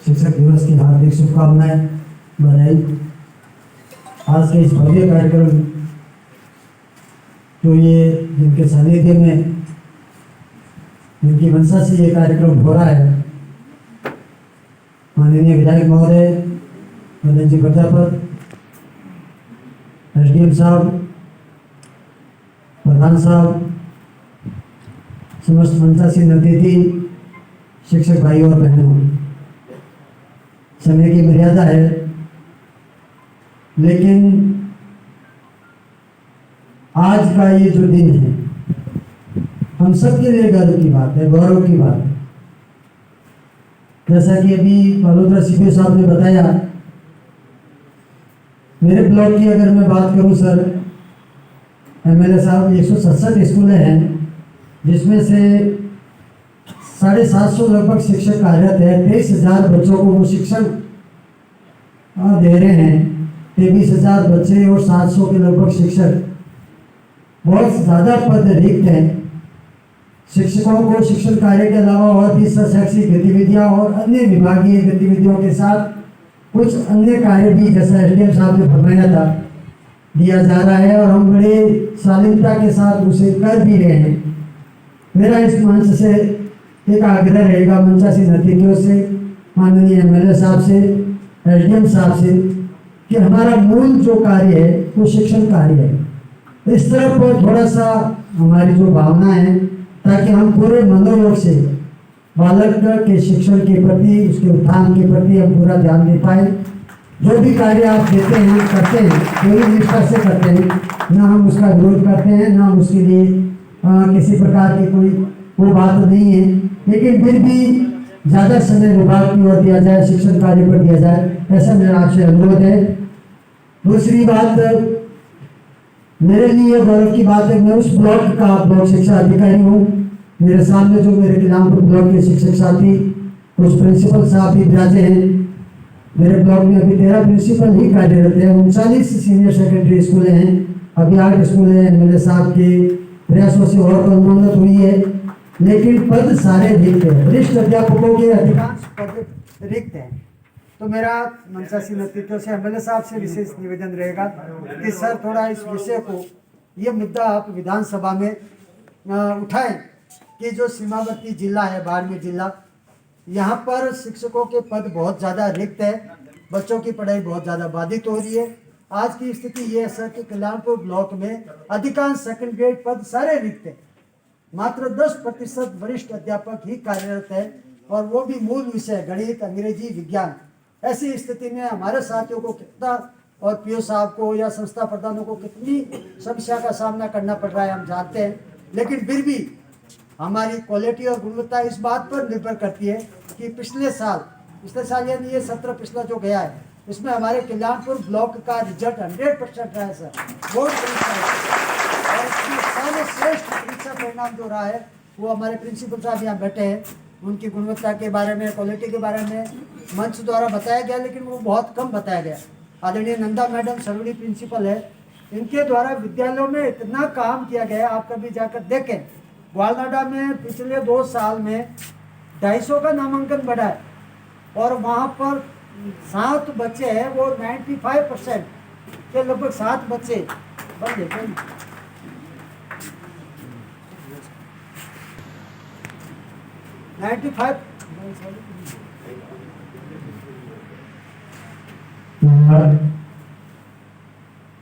शिक्षक दिवस की हार्दिक शुभकामनाएं, बधाई। आज के इस भव्य कार्यक्रम जो ये जिनके सानिध्य में, जिनकी मंशा से ये कार्यक्रम हो रहा है, माननीय विधायक महोदय मदन जी प्रजापत, एसडीएम साहब, प्रधान साहब, समस्त मंचासीन अतिथि, शिक्षक भाई और बहनों, समय की मर्यादा है, लेकिन आज का ये जो दिन है हम सबके लिए गर्व की बात है, गौरव की बात है। जैसा कि अभी बड़ोदरा सीपीओ साहब ने बताया, मेरे ब्लॉक की अगर मैं बात करूं सर, एमएलए साहब 167 स्कूलें हैं, जिसमें से 750 लगभग शिक्षक कार्यरत है। 23,000 बच्चों को वो शिक्षण दे रहे हैं। 23,000 बच्चे और 700 के लगभग शिक्षक, बहुत ज़्यादा पद रिक्त हैं। शिक्षकों को शिक्षण कार्य के अलावा और भी शैक्षिक गतिविधियां और अन्य विभागीय गतिविधियों के साथ कुछ अन्य कार्य भी, जैसा एसडीएम साहब ने फरमाया था, दिया जा रहा है और हम बड़े शालीनता के साथ उसे कर भी रहे हैं। मेरा इस मंच से एक आग्रह रहेगा मंचासीन अतिथियों से, माननीय एमएलए साहब से, एसडीएम साहब से, कि हमारा मूल जो कार्य है वो शिक्षण कार्य है। इस तरफ पर थोड़ा सा हमारी जो भावना है, ताकि हम पूरे मनोयोग से बालक के शिक्षण के प्रति, उसके उत्थान के प्रति हम पूरा ध्यान दे पाए। जो भी कार्य आप देते हैं, करते हैं, पूरी निष्ठा से करते हैं, ना हम उसका विरोध करते हैं, ना हम उसके लिए किसी प्रकार की कोई वो बात नहीं है, लेकिन फिर भी ज़्यादा समय विभाग की ओर दिया जाए, शिक्षण कार्य पर दिया जाए, ऐसा मेरा आपसे अनुरोध है। दूसरी बात, मेरे लिए गौरव की बात है, मैं उस ब्लॉक का ब्लॉक शिक्षा अधिकारी हूँ। मेरे सामने जो मेरे किलामपुर ब्लॉक के शिक्षक साथी, कुछ प्रिंसिपल साहब भी विराजे हैं। मेरे ब्लॉक में अभी 13 प्रिंसिपल ही कार्यरत हैं। 39 सीनियर सेकेंडरी स्कूलें हैं, अभी 8 स्कूलें एमएलए साहब के प्रयासों से और उन्नत हुई है, लेकिन पद सारे रिक्त हैं। वरिष्ठ अध्यापकों के अधिकांश पद रिक्त हैं। तो मेरा मंचासीन अतिथियों से, एमएलए साहब से विशेष निवेदन रहेगा कि सर थोड़ा इस विषय को, ये मुद्दा आप विधानसभा में उठाएं कि जो सीमावर्ती जिला है, बाड़मेर जिला, यहाँ पर शिक्षकों के पद बहुत ज़्यादा रिक्त है, बच्चों की पढ़ाई बहुत ज़्यादा बाधित हो रही है। आज की स्थिति ये है सर कि कल्याणपुर ब्लॉक में अधिकांश सेकंड ग्रेड पद सारे रिक्त हैं। मात्र 10% वरिष्ठ अध्यापक ही कार्यरत है, और वो भी मूल विषय गणित, अंग्रेजी, विज्ञान। ऐसी स्थिति में हमारे साथियों को कितना, और पीओ साहब को या संस्था प्रधानों को कितनी समस्या का सामना करना पड़ रहा है हम जानते हैं, लेकिन फिर भी हमारी क्वालिटी और गुणवत्ता इस बात पर निर्भर करती है कि पिछले साल यानी ये सत्र पिछला जो गया है, इसमें हमारे कल्याणपुर ब्लॉक का रिजल्ट 100% रहा है सर, बोर्ड परीक्षा, और इसमें सर्वश्रेष्ठ परीक्षा परिणाम जो रहा है, वो हमारे प्रिंसिपल साहब यहाँ बैठे हैं। उनकी गुणवत्ता के बारे में, क्वालिटी के बारे में मंच द्वारा बताया गया, लेकिन वो बहुत कम बताया गया। आदरणीय नंदा मैडम सर्वड़ी प्रिंसिपल है, इनके द्वारा विद्यालयों में इतना काम किया गया, आप कभी जाकर देखें। ग्वालनाडा में पिछले 2 साल में 250 का नामांकन बढ़ा है, और वहाँ पर 7 बच्चे हैं, वो 95% के लगभग 7 बच्चे बन गए। 95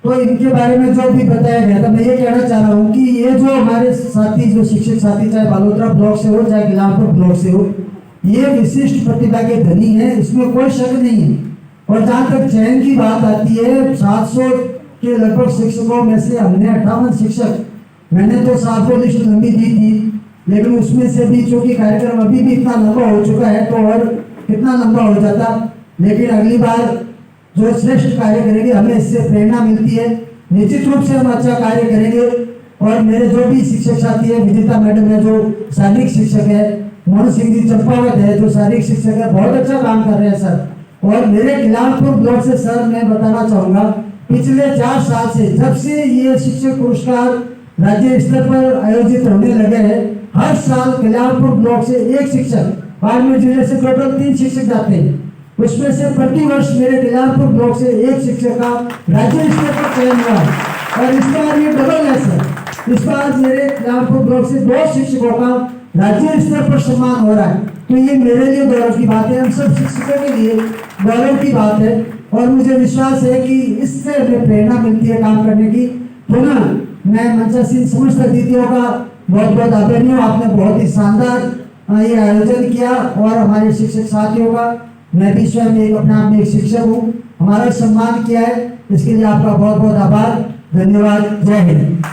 तो इनके बारे में जो भी बताया गया था, मैं ये कहना चाह रहा हूँ कि ये जो हमारे साथी, जो शिक्षक साथी, चाहे बालोतरा ब्लॉक से हो, चाहे गिलामपुर ब्लॉक से हो, ये विशिष्ट प्रतिभा के धनी है, इसमें कोई शक नहीं है। और जहाँ तक चयन की बात आती है, 700 के लगभग शिक्षकों में से हमने 58 शिक्षक, मैंने तो साफ को लिस्ट लंबी दी थी, लेकिन उसमें से भी चूंकि कार्यक्रम अभी भी इतना लंबा हो चुका है, तो और कितना लंबा हो जाता, लेकिन अगली बार जो श्रेष्ठ कार्य करेंगे, हमें इससे प्रेरणा मिलती है। निश्चित रूप से हम अच्छा कार्य करेंगे। और मेरे जो भी शिक्षक साथी है, विजेता मैडम है जो शारीरिक शिक्षक है, मोहन सिंह जी चंपावत है जो शारीरिक शिक्षक है, बहुत अच्छा काम कर रहे हैं सर। और मेरे कल्याणपुर ब्लॉक से सर मैं बताना चाहूँगा, पिछले 4 साल से, जब से ये शिक्षक पुरस्कार राज्य स्तर पर आयोजित होने लगे हैं, हर साल कल्याणपुर ब्लॉक से एक शिक्षक बाड़मेर जिले से टोटल 3 शिक्षक जाते हैं। उसमें से प्रति वर्ष मेरे कल्याणपुर ब्लॉक से एक शिक्षक का राज्य स्तर पर चयन हुआ और इस बार ये डबल है। इस बार मेरे कल्याणपुर ब्लॉक से 2 शिक्षकों का राज्य स्तर पर सम्मान हो रहा है। तो ये मेरे लिए गौरव की बात है, हम सब शिक्षकों के लिए गौरव की बात है और मुझे विश्वास है कि इससे हमें प्रेरणा मिलती है काम करने की। पुनः मैं मंचासीन समस्त अतिथियों का बहुत बहुत आभारी हूँ। आपने बहुत ही शानदार ये आयोजन किया और हमारे शिक्षक साथियों का, मैं भी स्वयं एक अपने आप में एक शिक्षक हूँ, हमारा सम्मान किया है, इसके लिए आपका बहुत बहुत आभार, धन्यवाद, जय हिंद।